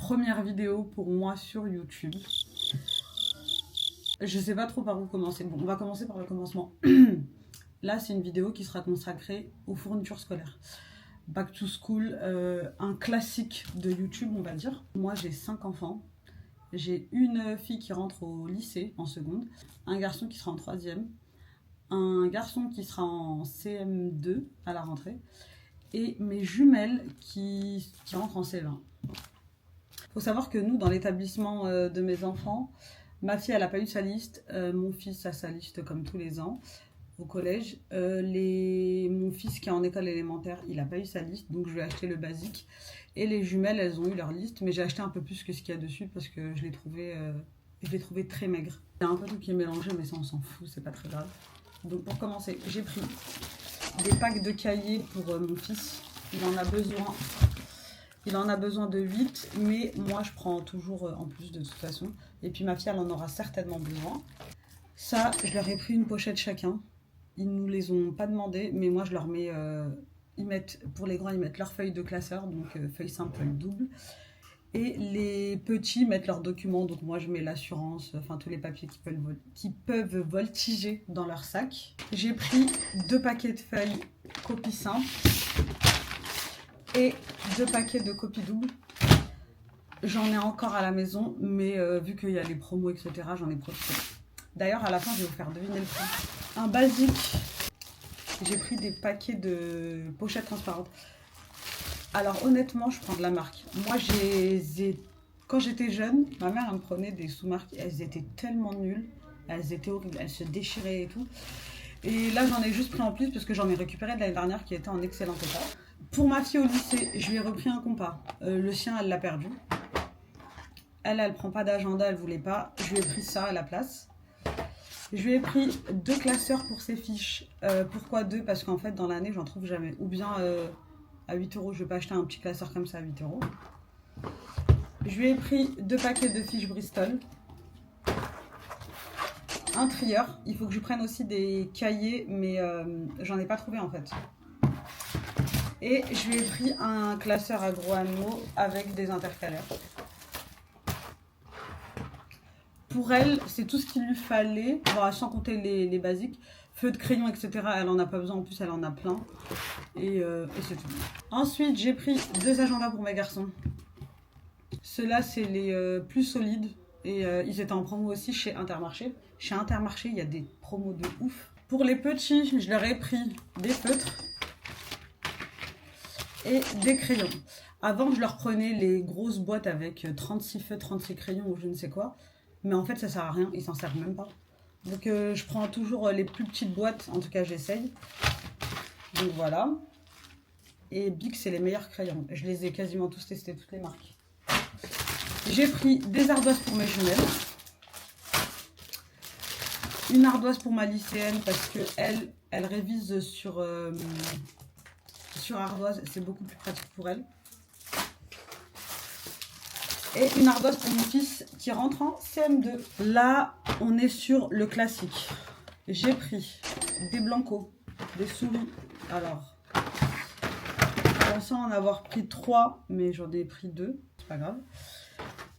Première vidéo pour moi sur YouTube. Je sais pas trop par où commencer. Bon, on va commencer par le commencement. Là, c'est une vidéo qui sera consacrée aux fournitures scolaires. Back to school, un classique de YouTube, on va dire. Moi, j'ai 5 enfants. J'ai une fille qui rentre au lycée en seconde, un garçon qui sera en 3e, un garçon qui sera en CM2 à la rentrée, et mes jumelles qui rentrent en CE1. Il faut savoir que nous, dans l'établissement de mes enfants, ma fille, elle n'a pas eu sa liste, mon fils a sa liste comme tous les ans au collège. Mon fils qui est en école élémentaire, il n'a pas eu sa liste, donc je lui ai acheté le basique. Et les jumelles, elles ont eu leur liste, mais j'ai acheté un peu plus que ce qu'il y a dessus parce que je l'ai trouvé très maigre. Il y a un peu tout qui est mélangé, mais ça on s'en fout, c'est pas très grave. Donc pour commencer, j'ai pris des packs de cahiers pour mon fils. Il en a besoin de 8, mais moi je prends toujours en plus de toute façon. Et puis ma fille, elle en aura certainement besoin. Ça, je leur ai pris une pochette chacun. Ils nous les ont pas demandé, mais moi je leur mets... pour les grands, ils mettent leur feuille de classeur, donc feuille simple, feuille double. Et les petits mettent leurs documents, donc moi je mets l'assurance, enfin tous les papiers qui peuvent voltiger dans leur sac. J'ai pris 2 paquets de feuilles copie simple et 2 paquets de copie double. J'en ai encore à la maison, mais vu qu'il y a les promos, etc., j'en ai profité. D'ailleurs, à la fin, je vais vous faire deviner le prix. Un basique, j'ai pris des paquets de pochettes transparentes. Alors honnêtement, je prends de la marque. Moi, quand j'étais jeune, ma mère elle me prenait des sous-marques. Elles étaient tellement nulles, elles étaient horribles, elles se déchiraient et tout. Et là, j'en ai juste pris en plus parce que j'en ai récupéré de l'année dernière qui était en excellent état. Pour ma fille au lycée, je lui ai repris un compas. Le sien, elle l'a perdu. Elle prend pas d'agenda, elle voulait pas. Je lui ai pris ça à la place. Je lui ai pris 2 classeurs pour ses fiches. Pourquoi 2? Parce qu'en fait, dans l'année, j'en trouve jamais. Ou bien à 8 €, je vais pas acheter un petit classeur comme ça à 8 €. Je lui ai pris 2 paquets de fiches Bristol. Un trieur. Il faut que je prenne aussi des cahiers, mais j'en ai pas trouvé en fait. Et je lui ai pris un classeur agro-animaux avec des intercalaires. Pour elle, c'est tout ce qu'il lui fallait, bon, sans compter les basiques. Feu de crayon, etc. Elle en a pas besoin, en plus elle en a plein. Et c'est tout. Ensuite, j'ai pris 2 agendas pour mes garçons. Ceux-là, c'est les plus solides. Et ils étaient en promo aussi chez Intermarché. Chez Intermarché, il y a des promos de ouf. Pour les petits, je leur ai pris des feutres et des crayons. Avant, je leur prenais les grosses boîtes avec 36 feutres, 36 crayons ou je ne sais quoi. Mais en fait, ça sert à rien, ils s'en servent même pas. Donc je prends toujours les plus petites boîtes, en tout cas j'essaye. Donc voilà. Et Bic, c'est les meilleurs crayons. Je les ai quasiment tous testés, toutes les marques. J'ai pris des ardoises pour mes jumelles. Une ardoise pour ma lycéenne parce que elle révise sur ardoise, c'est beaucoup plus pratique pour elle. Et une ardoise pour mon fils qui rentre en CM2. Là, on est sur le classique. J'ai pris des blancos, des souris. Alors, je pensais en avoir pris 3, mais j'en ai pris 2. C'est pas grave.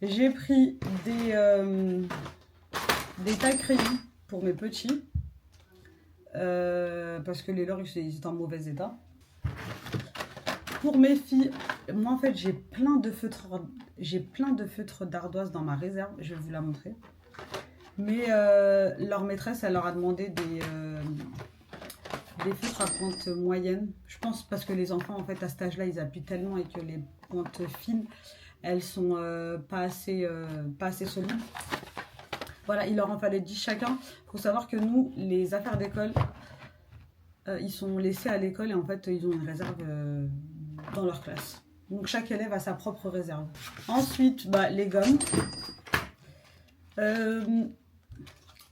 J'ai pris des tailles-crayons pour mes petits. Parce que les leurs, ils étaient en mauvais état. Pour mes filles, moi en fait j'ai plein de feutres d'ardoise dans ma réserve, je vais vous la montrer. Mais leur maîtresse, elle leur a demandé des feutres à pointe moyenne. Je pense parce que les enfants en fait à cet âge-là ils appuient tellement et que les pointes fines, elles sont pas assez solides. Voilà, il leur en fallait 10 chacun. Il faut savoir que nous, les affaires d'école, ils sont laissés à l'école et en fait ils ont une réserve dans leur classe. Donc chaque élève a sa propre réserve. Ensuite, les gommes. Je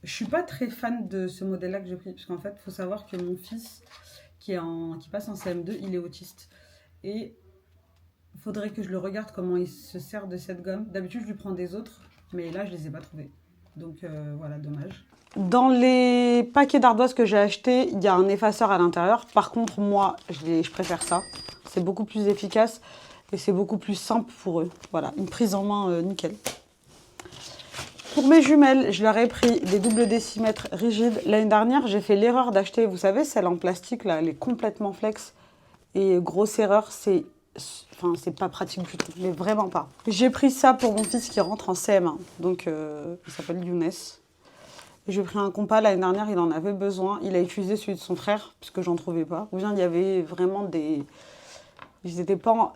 suis pas très fan de ce modèle-là que j'ai pris, parce qu'en fait, il faut savoir que mon fils, qui passe en CM2, il est autiste. Et il faudrait que je le regarde comment il se sert de cette gomme. D'habitude, je lui prends des autres, mais là, je les ai pas trouvées. Donc voilà, dommage. Dans les paquets d'ardoise que j'ai achetés, il y a un effaceur à l'intérieur. Par contre, moi, je préfère ça. C'est beaucoup plus efficace. Et c'est beaucoup plus simple pour eux. Voilà, une prise en main nickel. Pour mes jumelles, je leur ai pris des doubles décimètres rigides. L'année dernière, j'ai fait l'erreur d'acheter, vous savez, celle en plastique, là, elle est complètement flex. Et grosse erreur, c'est pas pratique du tout, mais vraiment pas. J'ai pris ça pour mon fils qui rentre en CM1, donc il s'appelle Younes. J'ai pris un compas, l'année dernière, il en avait besoin. Il a utilisé celui de son frère, puisque j'en trouvais pas. Ou bien il y avait vraiment des... Ils étaient pas...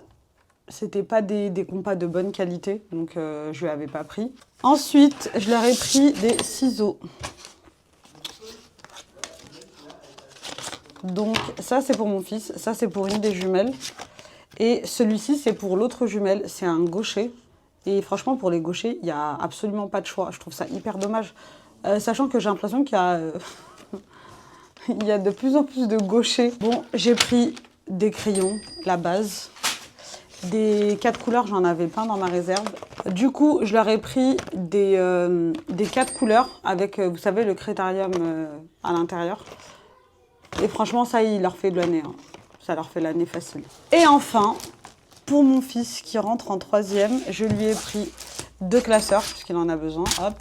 C'était pas des compas de bonne qualité, donc je lui avais pas pris. Ensuite, je leur ai pris des ciseaux. Donc ça, c'est pour mon fils. Ça, c'est pour une des jumelles. Et celui-ci, c'est pour l'autre jumelle. C'est un gaucher. Et franchement, pour les gauchers, il n'y a absolument pas de choix. Je trouve ça hyper dommage. Sachant que j'ai l'impression qu'il y a... il y a de plus en plus de gauchers. Bon, j'ai pris des crayons, la base. Des 4 couleurs, j'en avais pas dans ma réserve. Du coup, je leur ai pris des 4 couleurs avec, vous savez, le critérium à l'intérieur. Et franchement, ça, il leur fait de l'année. Hein. Ça leur fait l'année facile. Et enfin, pour mon fils qui rentre en 3e, je lui ai pris 2 classeurs, puisqu'il en a besoin, hop,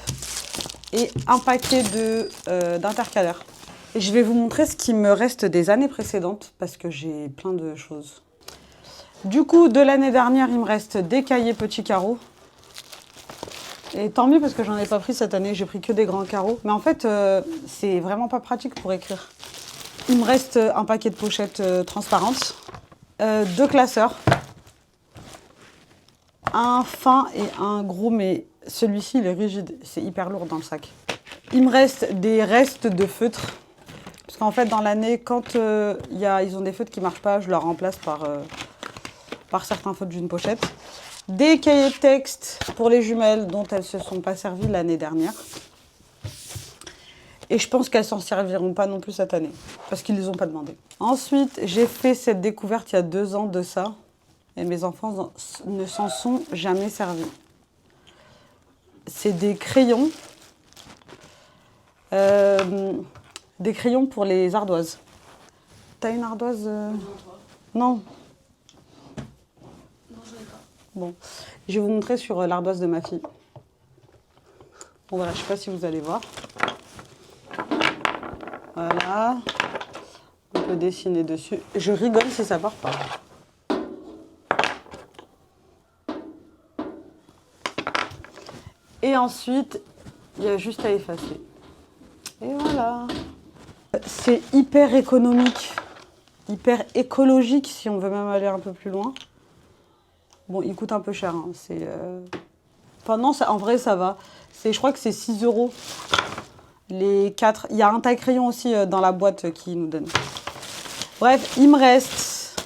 et un paquet d'intercalaires. Et je vais vous montrer ce qui me reste des années précédentes, parce que j'ai plein de choses. Du coup, de l'année dernière, il me reste des cahiers petits carreaux. Et tant mieux parce que j'en ai pas pris cette année, j'ai pris que des grands carreaux. Mais en fait, c'est vraiment pas pratique pour écrire. Il me reste un paquet de pochettes transparentes, 2 classeurs, un fin et un gros, mais celui-ci, il est rigide, c'est hyper lourd dans le sac. Il me reste des restes de feutres. Parce qu'en fait, dans l'année, quand ils ont des feutres qui marchent pas, je leur remplace par certains feutres d'une pochette. Des cahiers de texte pour les jumelles dont elles ne se sont pas servies l'année dernière. Et je pense qu'elles s'en serviront pas non plus cette année, parce qu'ils ne les ont pas demandé. Ensuite, j'ai fait cette découverte il y a 2 ans de ça, et mes enfants ne s'en sont jamais servis. C'est des crayons pour les ardoises. T'as une ardoise Non. Bon, je vais vous montrer sur l'ardoise de ma fille. Bon voilà, je ne sais pas si vous allez voir. Voilà. On peut dessiner dessus. Je rigole si ça part pas. Et ensuite, il y a juste à effacer. Et voilà. C'est hyper économique, hyper écologique si on veut même aller un peu plus loin. Bon, il coûte un peu cher. Hein. Enfin non, en vrai, ça va. Je crois que c'est 6 € les 4. Il y a un taille-crayon aussi dans la boîte qui nous donne. Bref, il me reste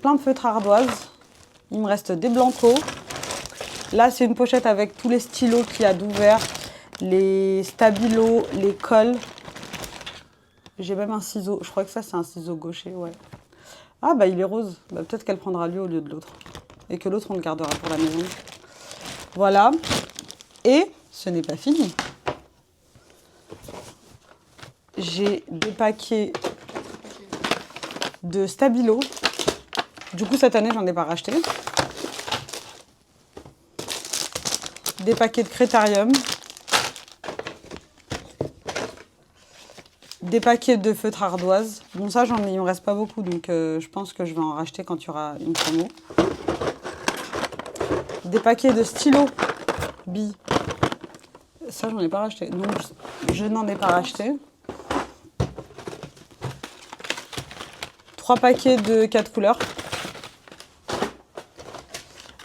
plein de feutres ardoises. Il me reste des blancos. Là, c'est une pochette avec tous les stylos qu'il y a d'ouvert, les stabilos, les cols. J'ai même un ciseau. Je crois que ça, c'est un ciseau gaucher, ouais. Ah, bah, il est rose. Bah, peut-être qu'elle prendra lui au lieu de l'autre. Et que l'autre, on le gardera pour la maison. Voilà. Et ce n'est pas fini. J'ai des paquets de stabilos. Du coup, cette année, j'en ai pas racheté. Des paquets de Crétarium. Des paquets de feutres ardoises. Bon, ça, il me reste pas beaucoup, donc je pense que je vais en racheter quand il y aura une promo. Des paquets de stylos billes. Ça, j'en ai pas racheté. Donc, je n'en ai pas racheté. 3 paquets de 4 couleurs.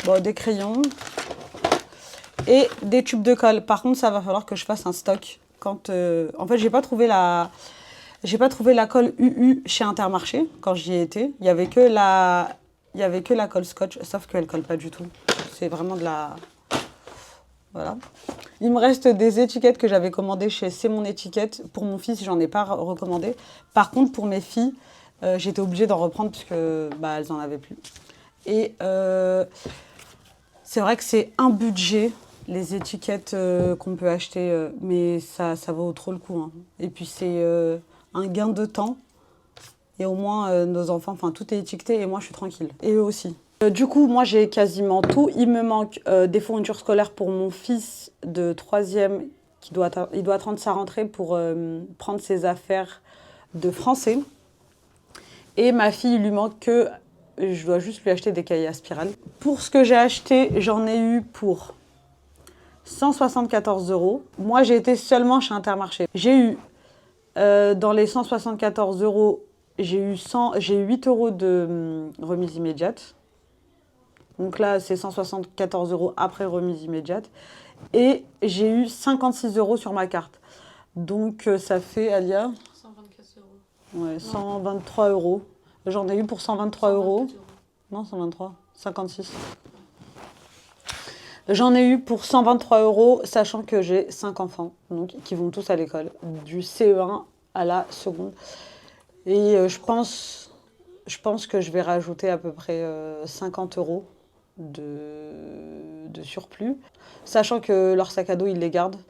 Bon, des crayons. Et des tubes de colle. Par contre, ça va falloir que je fasse un stock. En fait, j'ai pas trouvé la colle UU chez Intermarché quand j'y ai été. Il y avait que la colle Scotch, sauf qu'elle colle pas du tout. C'est vraiment de la... Voilà. Il me reste des étiquettes que j'avais commandées chez C'est Mon Étiquette. Pour mon fils, j'en ai pas recommandé. Par contre, pour mes filles, j'étais obligée d'en reprendre puisque elles en avaient plus. Et c'est vrai que c'est un budget, les étiquettes qu'on peut acheter, mais ça vaut trop le coup. Hein. Et puis c'est un gain de temps Et au moins, nos enfants, enfin, tout est étiqueté et moi, je suis tranquille. Et eux aussi. Du coup, moi, j'ai quasiment tout. Il me manque des fournitures scolaires pour mon fils de 3e, il doit attendre sa rentrée pour prendre ses affaires de français. Et ma fille, il lui manque que... Je dois juste lui acheter des cahiers à spirale. Pour ce que j'ai acheté, j'en ai eu pour 174 €. Moi, j'ai été seulement chez Intermarché. J'ai eu, dans les 174 €, j'ai eu 8 € de remise immédiate. Donc là, c'est 174 € après remise immédiate. Et j'ai eu 56 € sur ma carte. Donc ça fait, Alia, 124 €. ouais, 123 €. J'en ai eu pour 123 €. 124 €. Non, 123, 56. J'en ai eu pour 123 €, sachant que j'ai 5 enfants, donc, qui vont tous à l'école, du CE1 à la seconde. Et je pense que je vais rajouter à peu près 50 € de surplus, sachant que leur sac à dos, ils les gardent,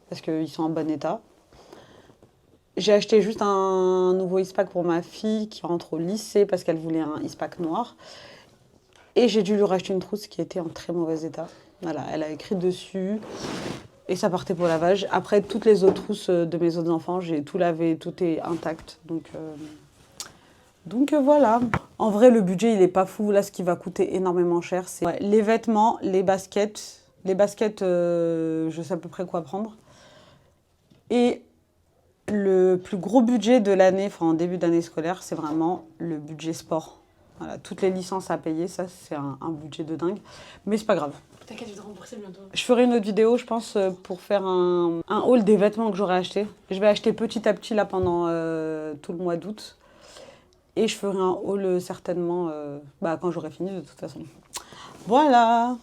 parce qu'ils sont en bon état. J'ai acheté juste un nouveau ISPAC pour ma fille qui rentre au lycée, parce qu'elle voulait un ISPAC noir. Et j'ai dû lui racheter une trousse qui était en très mauvais état. Voilà, elle a écrit dessus et ça partait pour lavage. Après, toutes les autres trousses de mes autres enfants, j'ai tout lavé, tout est intact. Donc voilà. En vrai, le budget, il n'est pas fou. Là, ce qui va coûter énormément cher, c'est les vêtements, les baskets. Les baskets, je sais à peu près quoi prendre. Et le plus gros budget de l'année, enfin en début d'année scolaire, c'est vraiment le budget sport. Voilà, toutes les licences à payer, ça c'est un budget de dingue. Mais c'est pas grave. T'inquiète, je vais te rembourser bientôt. Je ferai une autre vidéo, je pense, pour faire un haul des vêtements que j'aurais achetés. Je vais acheter petit à petit là pendant tout le mois d'août. Et je ferai un haul certainement quand j'aurai fini de toute façon. Voilà!